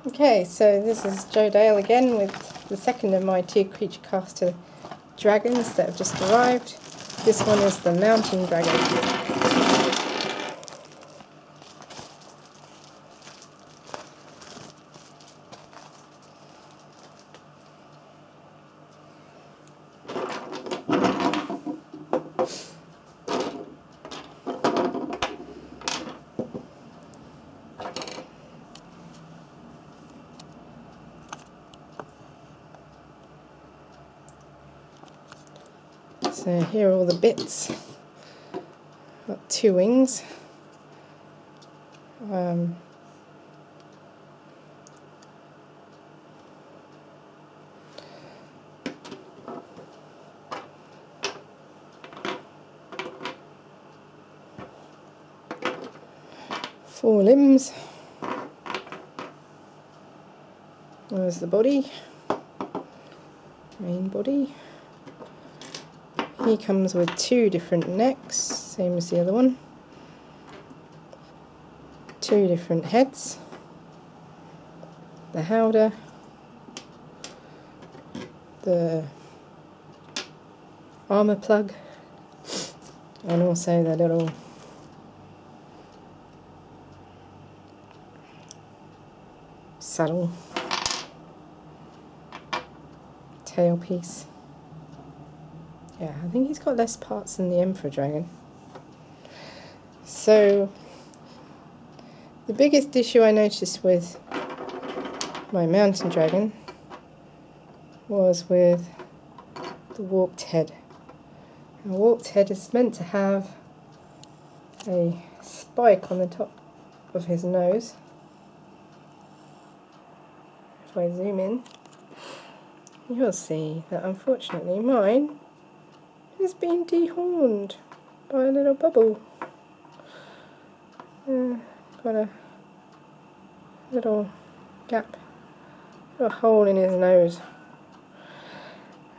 Okay, so this is Jo Dale again with the second of my two Creature Caster dragons that have just arrived. This one is the Mountain Dragon. So here are all the bits. Got two wings. Four limbs. There's the body, main body. He comes with two different necks, same as the other one. Two different heads. The howdah, the armour plug, and also the little saddle tailpiece. Yeah, I think he's got less parts than the Emperor Dragon. So the biggest issue I noticed with my Mountain Dragon was with the warped head. A warped head is meant to have a spike on the top of his nose. If I zoom in, you'll see that unfortunately mine has been dehorned by a little bubble. Got a little gap, little hole in his nose.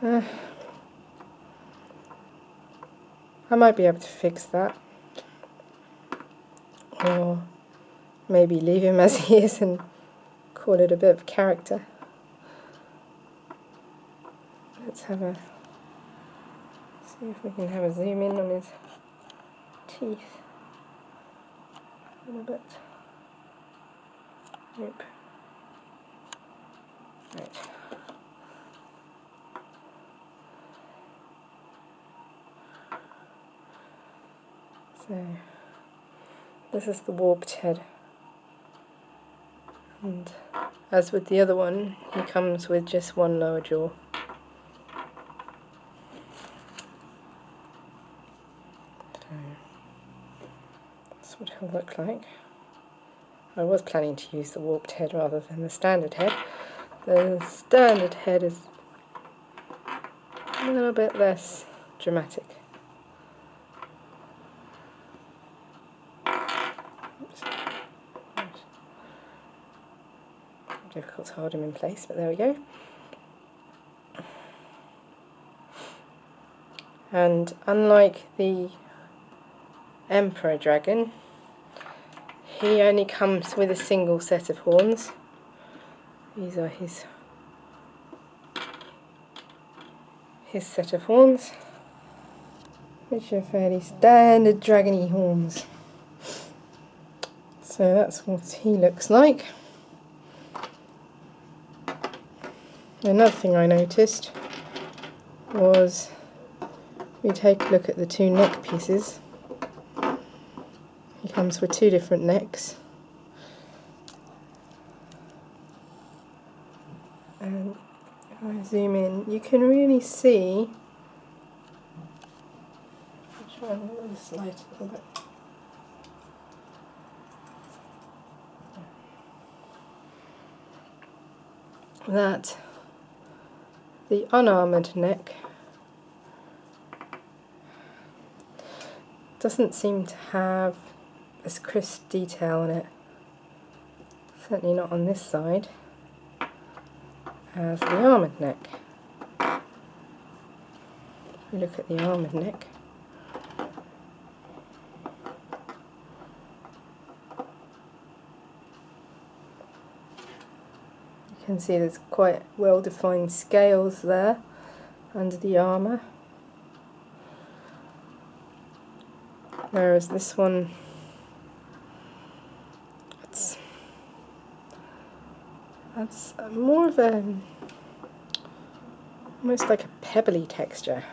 I might be able to fix that, or maybe leave him as he is and call it a bit of character. Let's have a see if we can have a zoom in on his teeth a little bit. Nope. Right. So this is the warped head, and as with the other one, he comes with just one lower jaw. So that's what he'll look like. I was planning to use the warped head rather than the standard head. The standard head is a little bit less dramatic. Difficult to hold him in place, but there we go. And unlike the Emperor Dragon, he only comes with a single set of horns. These are his set of horns, which are fairly standard dragony horns. So that's what he looks like. Another thing I noticed was, we take a look at the two neck pieces. He comes with two different necks. And if I zoom in, you can really see. I'll try and move this light a little bit. That the unarmoured neck doesn't seem to have this crisp detail on it. Certainly not on this side, as the armoured neck. If we look at the armoured neck, can see there's quite well defined scales there under the armour, whereas this one, that's more of a, almost like a pebbly texture.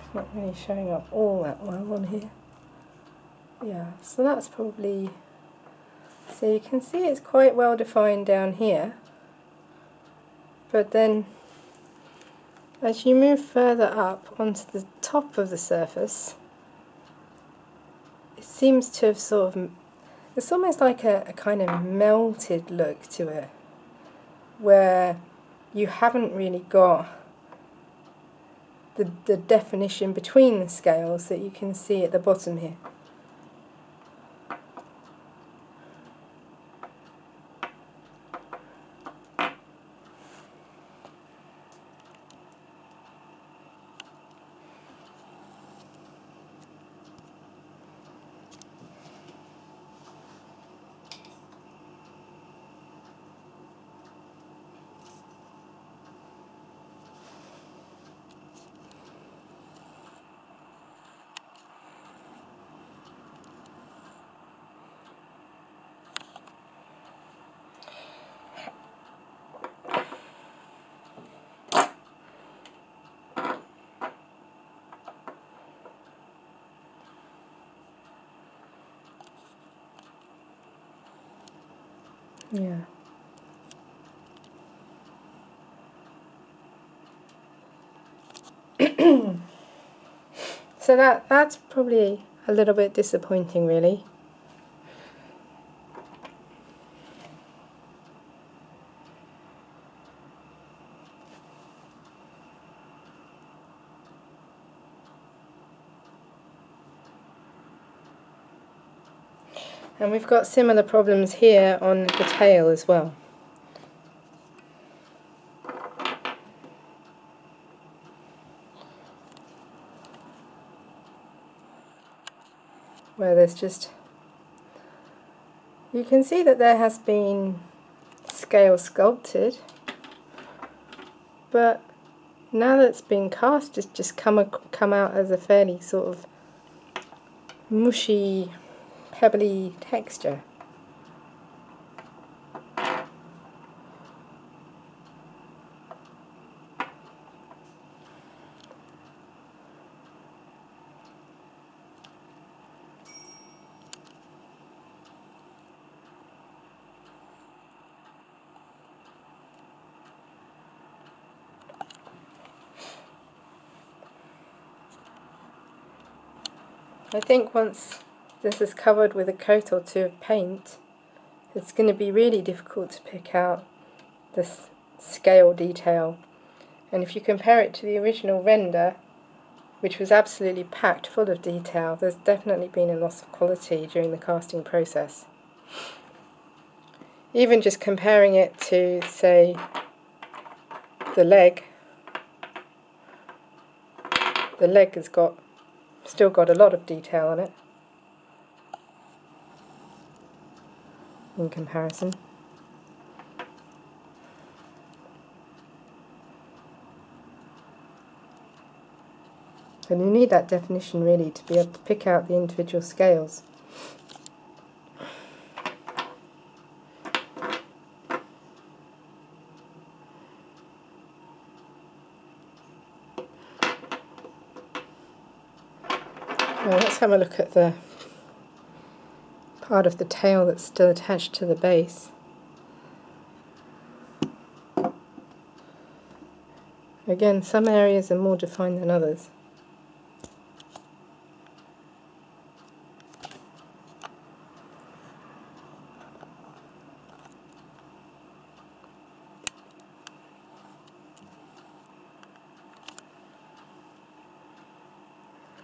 It's not really showing up all that well on here. Yeah, so that's probably, so you can see it's quite well defined down here, but then as you move further up onto the top of the surface, it seems to have sort of, it's almost like a kind of melted look to it, where you haven't really got the definition between the scales that you can see at the bottom here. Yeah. So that's probably a little bit disappointing, really. And we've got similar problems here on the tail as well. Where there's just, you can see that there has been scale sculpted, but now that it's been cast, it's just come out as a fairly sort of mushy, pebbly texture. I think once this is covered with a coat or two of paint, it's going to be really difficult to pick out this scale detail. And if you compare it to the original render, which was absolutely packed full of detail, there's definitely been a loss of quality during the casting process. Even just comparing it to, say, the leg has still got a lot of detail on it in comparison. And you need that definition really to be able to pick out the individual scales. Now let's have a look at the part of the tail that's still attached to the base. Again, some areas are more defined than others.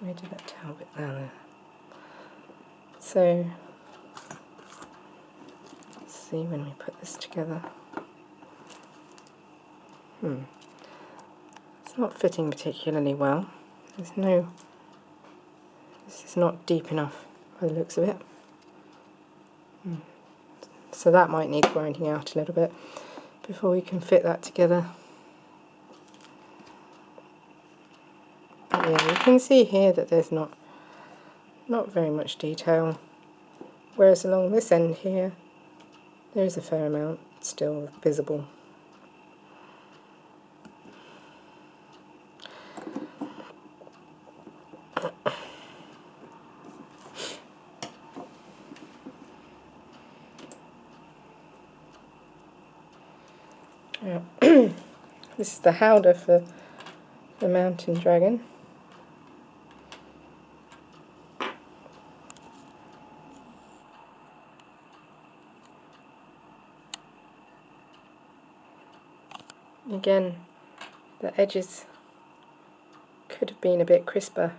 Where did that tail bit there? So, let's see when we put this together. It's not fitting particularly well. This is not deep enough by the looks of it. So that might need grinding out a little bit before we can fit that together. But yeah, you can see here that there's not very much detail, whereas along this end here there is a fair amount still visible. This is the howdah for the Mountain Dragon. Again, the edges could have been a bit crisper,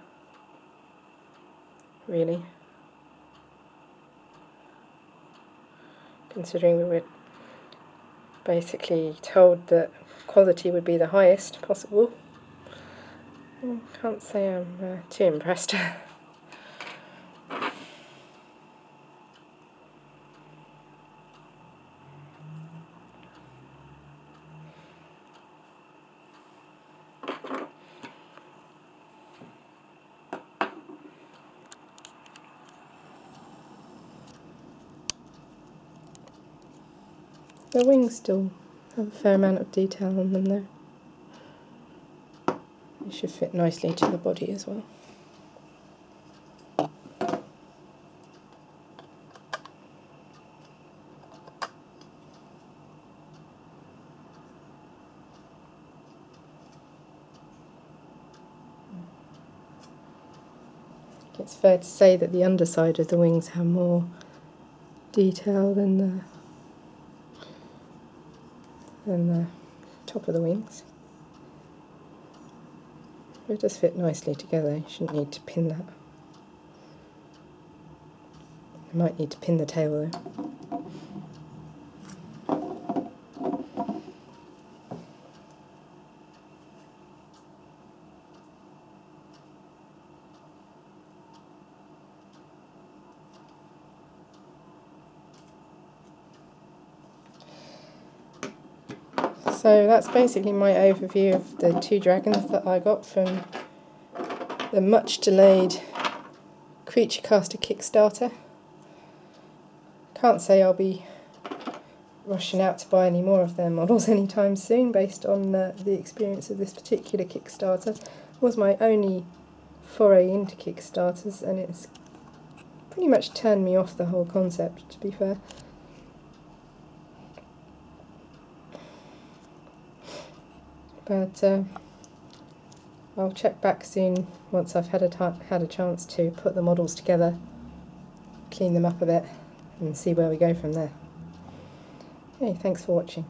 really, considering we were basically told that quality would be the highest possible. I can't say I'm too impressed. The wings still have a fair amount of detail on them though. They should fit nicely to the body as well. It's fair to say that the underside of the wings have more detail than the top of the wings. It does fit nicely together, you shouldn't need to pin that. You might need to pin the tail though. So that's basically my overview of the two dragons that I got from the much delayed Creature Caster Kickstarter. Can't say I'll be rushing out to buy any more of their models anytime soon based on the experience of this particular Kickstarter. It was my only foray into Kickstarters and it's pretty much turned me off the whole concept, to be fair. But I'll check back soon once I've had a chance to put the models together, clean them up a bit and see where we go from there. Hey, thanks for watching.